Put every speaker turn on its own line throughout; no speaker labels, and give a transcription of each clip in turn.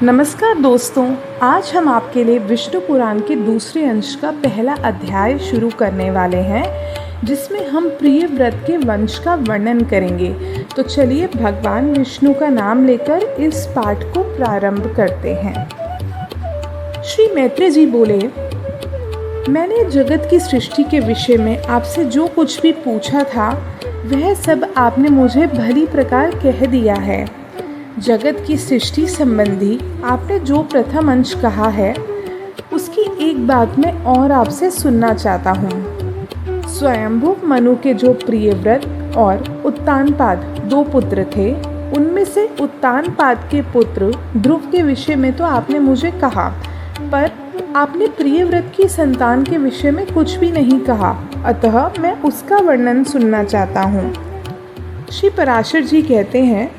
नमस्कार दोस्तों, आज हम आपके लिए विष्णु पुराण के दूसरे अंश का पहला अध्याय शुरू करने वाले हैं, जिसमें हम प्रिय व्रत के वंश का वर्णन करेंगे। तो चलिए भगवान विष्णु का नाम लेकर इस पाठ को प्रारंभ करते हैं। श्री मैत्रेय जी बोले, मैंने जगत की सृष्टि के विषय में आपसे जो कुछ भी पूछा था वह सब आपने मुझे भली प्रकार कह दिया है। जगत की सृष्टि संबंधी आपने जो प्रथम अंश कहा है उसकी एक बात मैं और आपसे सुनना चाहता हूँ। स्वयंभू मनु के जो प्रियव्रत और उत्तानपाद दो पुत्र थे, उनमें से उत्तानपाद के पुत्र ध्रुव के विषय में तो आपने मुझे कहा, पर आपने प्रियव्रत की संतान के विषय में कुछ भी नहीं कहा, अतः मैं उसका वर्णन सुनना चाहता हूँ। श्री पराशर जी कहते हैं,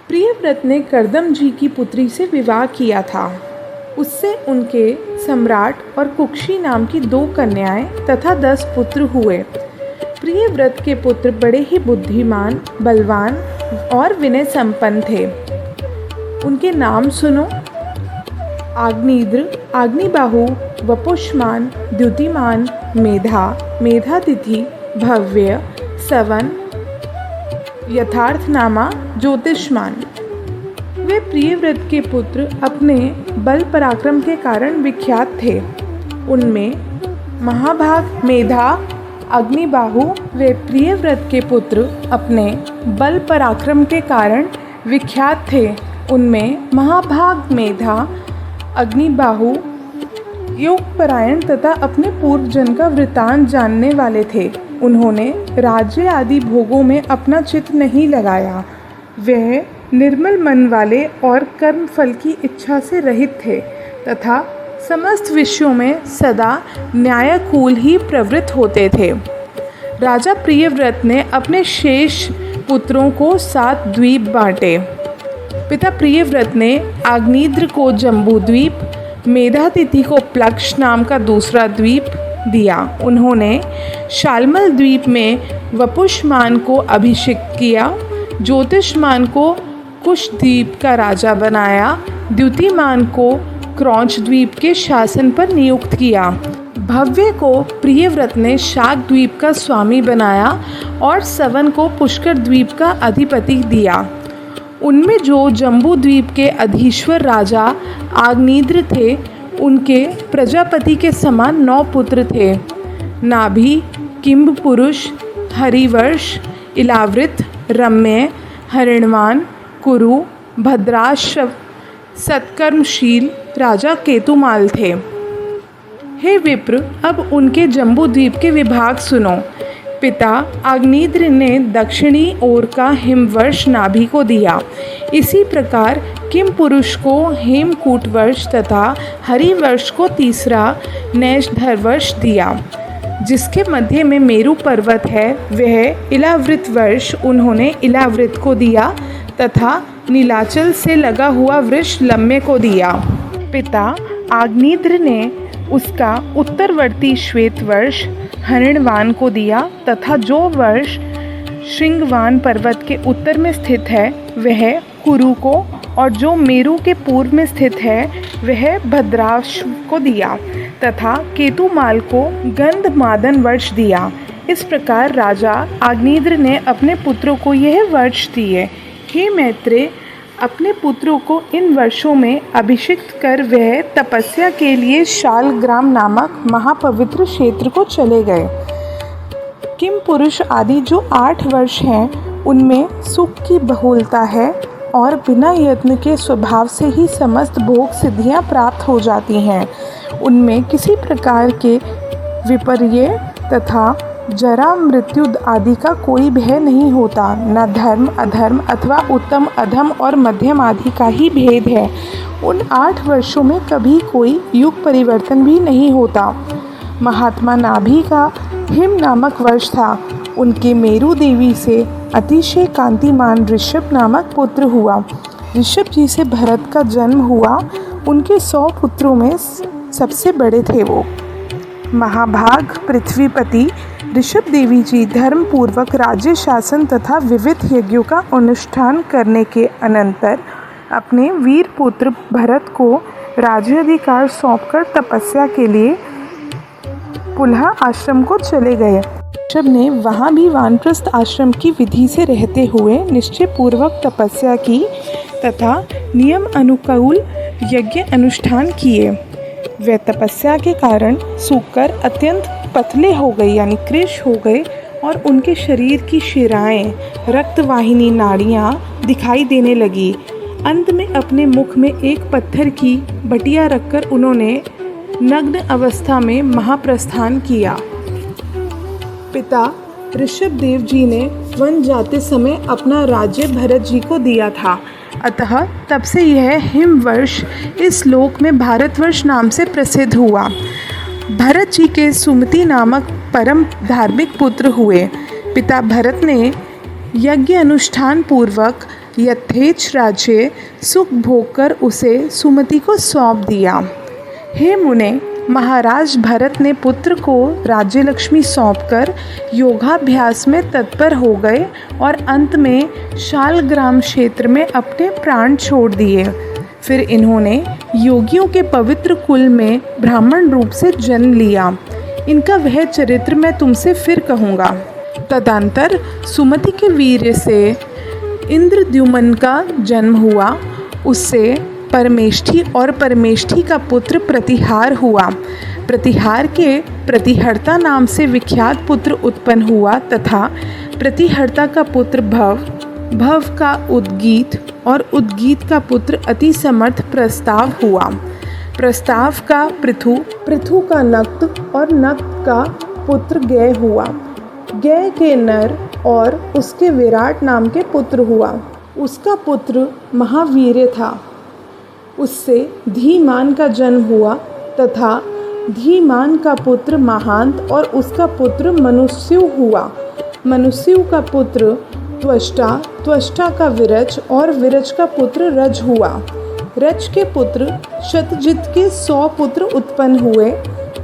प्रियव्रत ने कर्दम जी की पुत्री से विवाह किया था। उससे उनके सम्राट और कुक्षी नाम की 2 कन्याएं तथा 10 पुत्र हुए। प्रियव्रत के पुत्र बड़े ही बुद्धिमान, बलवान और विनय संपन्न थे। उनके नाम सुनो। आग्निद्र, अग्निबाहु, वपुष्मान, द्युतिमान, मेधा, मेधातिथि, भव्य, सवन, यथार्थनामा, ज्योतिष्मान। वे प्रियव्रत के पुत्र अपने बल पराक्रम के कारण विख्यात थे। उनमें महाभाग, मेधा, अग्निबाहु वे प्रियव्रत के पुत्र अपने बल पराक्रम के कारण विख्यात थे। उनमें महाभाग, मेधा, अग्निबाहु योगपरायण तथा अपने पूर्वजन का वृतांत जानने वाले थे। उन्होंने राज्य आदि भोगों में अपना चित्त नहीं लगाया। वह निर्मल मन वाले और कर्म फल की इच्छा से रहित थे तथा समस्त विषयों में सदा न्यायकूल ही प्रवृत्त होते थे। राजा प्रियव्रत ने अपने शेष पुत्रों को 7 द्वीप बांटे। पिता प्रियव्रत ने आग्निद्र को जम्बू द्वीप, मेधातिथि को प्लक्ष नाम का दूसरा द्वीप दिया। उन्होंने शालमल द्वीप में वपुष्मान को अभिषिक्त किया, ज्योतिष्मान को कुश द्वीप का राजा बनाया, द्युतिमान को क्रौंच द्वीप के शासन पर नियुक्त किया। भव्य को प्रियव्रत ने शाक द्वीप का स्वामी बनाया और सवन को पुष्कर द्वीप का अधिपति दिया। उनमें जो जम्बू द्वीप के अधीश्वर राजा आग्निद्र थे, उनके प्रजापति के समान 9 पुत्र थे। नाभि, किंब पुरुष, हरिवर्ष, इलावृत, रम्य, हरिणवान, कुरु, भद्राश्व, सत्कर्मशील राजा केतुमाल थे। हे विप्र, अब उनके जम्बू द्वीप के विभाग सुनो। पिता आग्निद्र ने दक्षिणी ओर का हिमवर्ष नाभि को दिया। इसी प्रकार किम पुरुष को हेमकूट वर्ष तथा हरिवर्ष को तीसरा नैषधर वर्ष दिया। जिसके मध्य में मेरु पर्वत है, वह इलावृत वर्ष उन्होंने इलावृत को दिया तथा नीलाचल से लगा हुआ वृक्ष लम्बे को दिया। पिता आग्निद्र ने उसका उत्तरवर्ती श्वेत वर्ष हरिणवान को दिया तथा जो वर्ष श्रृंगवान पर्वत के उत्तर में स्थित है वह कुरु को, और जो मेरु के पूर्व में स्थित है वह भद्राश्व को दिया तथा केतुमाल को गंधमादन वर्ष दिया। इस प्रकार राजा आग्निद्र ने अपने पुत्रों को यह वर्ष दिए। हे मैत्रेय, अपने पुत्रों को इन वर्षों में अभिषिक्त कर वह तपस्या के लिए शालग्राम नामक महापवित्र क्षेत्र को चले गए। किम पुरुष आदि जो 8 वर्ष हैं, उनमें सुख की बहुलता है और बिना यत्न के स्वभाव से ही समस्त भोग सिद्धियां प्राप्त हो जाती हैं। उनमें किसी प्रकार के विपर्य तथा जरा मृत्यु आदि का कोई भय नहीं होता। न धर्म अधर्म अथवा उत्तम अधम और मध्यम आदि का ही भेद है। उन 8 वर्षों में कभी कोई युग परिवर्तन भी नहीं होता। महात्मा नाभि का हिम नामक वर्ष था। उनके मेरु देवी से अतिशय कांतिमान ऋषभ नामक पुत्र हुआ। ऋषभ जी से भरत का जन्म हुआ। उनके 100 पुत्रों में सबसे बड़े थे वो। महाभाग पृथ्वीपति ऋषभ देवी जी धर्म पूर्वक राज्य शासन तथा विविध यज्ञों का अनुष्ठान करने के अनंतर अपने वीर पुत्र भरत को राज्याधिकार सौंपकर तपस्या के लिए पुलह आश्रम को चले गए। ऋषभ ने वहाँ भी वानप्रस्थ आश्रम की विधि से रहते हुए निश्चय पूर्वक तपस्या की तथा नियम अनुकूल यज्ञ अनुष्ठान किए। वे तपस्या के कारण सूखकर अत्यंत पतले हो गए यानी कृश हो गए और उनके शरीर की शिराएं, रक्तवाहिनी नाड़ियाँ दिखाई देने लगी। अंत में अपने मुख में एक पत्थर की बटिया रखकर उन्होंने नग्न अवस्था में महाप्रस्थान किया। पिता ऋषभदेव जी ने वन जाते समय अपना राज्य भरत जी को दिया था, अतः तब से यह हिमवर्ष इस लोक में भारतवर्ष नाम से प्रसिद्ध हुआ। भरत जी के सुमति नामक परम धार्मिक पुत्र हुए। पिता भरत ने यज्ञ अनुष्ठान पूर्वक यथेच्छ राज्य सुख भोग कर उसे सुमति को सौंप दिया। हे मुने, महाराज भरत ने पुत्र को राज्य लक्ष्मी सौंपकर योगाभ्यास में तत्पर हो गए और अंत में शालग्राम क्षेत्र में अपने प्राण छोड़ दिए। फिर इन्होंने योगियों के पवित्र कुल में ब्राह्मण रूप से जन्म लिया। इनका वह चरित्र मैं तुमसे फिर कहूँगा। तदंतर सुमति के वीर्य से इंद्रद्युम्न का जन्म हुआ। उससे परमेष्ठी और परमेष्ठी का पुत्र प्रतिहार हुआ। प्रतिहार के प्रतिहर्ता नाम से विख्यात पुत्र उत्पन्न हुआ तथा प्रतिहर्ता का पुत्र भव, भव का उद्गीत और उद्गीत का पुत्र अति समर्थ प्रस्ताव हुआ। प्रस्ताव का पृथु, पृथु का नक्त और नक्त का पुत्र गय हुआ। गय के नर और उसके विराट नाम के पुत्र हुआ। उसका पुत्र महावीर्य था। उससे धीमान का जन्म हुआ तथा धीमान का पुत्र महांत और उसका पुत्र मनुष्यु हुआ। मनुष्यु का पुत्र त्वष्टा, त्वष्टा का विरज और विरज का पुत्र रज हुआ। रज के पुत्र शतजित के 100 पुत्र उत्पन्न हुए।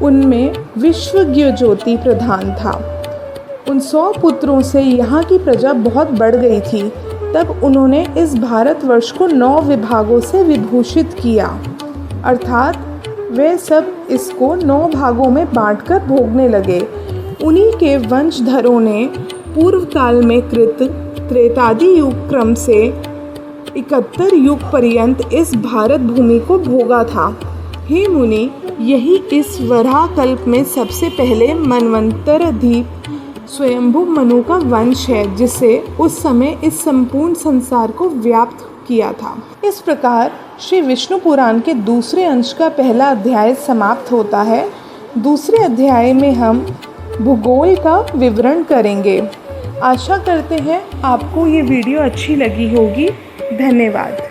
उनमें विश्वज्ञ ज्योति प्रधान था। उन 100 पुत्रों से यहाँ की प्रजा बहुत बढ़ गई थी। तब उन्होंने इस भारतवर्ष को 9 विभागों से विभूषित किया, अर्थात वे सब इसको 9 भागों में बांटकर भोगने लगे। उन्हीं के वंशधरों ने पूर्व काल में कृत त्रेतादि युग क्रम से 71 युग पर्यंत इस भारत भूमि को भोगा था। हे मुनि, यही इस वराहकल्प में सबसे पहले मनवंतरधिप स्वयंभू मनु का वंश है, जिसे उस समय इस संपूर्ण संसार को व्याप्त किया था। इस प्रकार श्री विष्णु पुराण के दूसरे अंश का पहला अध्याय समाप्त होता है। दूसरे अध्याय में हम भूगोल का विवरण करेंगे। आशा करते हैं आपको ये वीडियो अच्छी लगी होगी। धन्यवाद।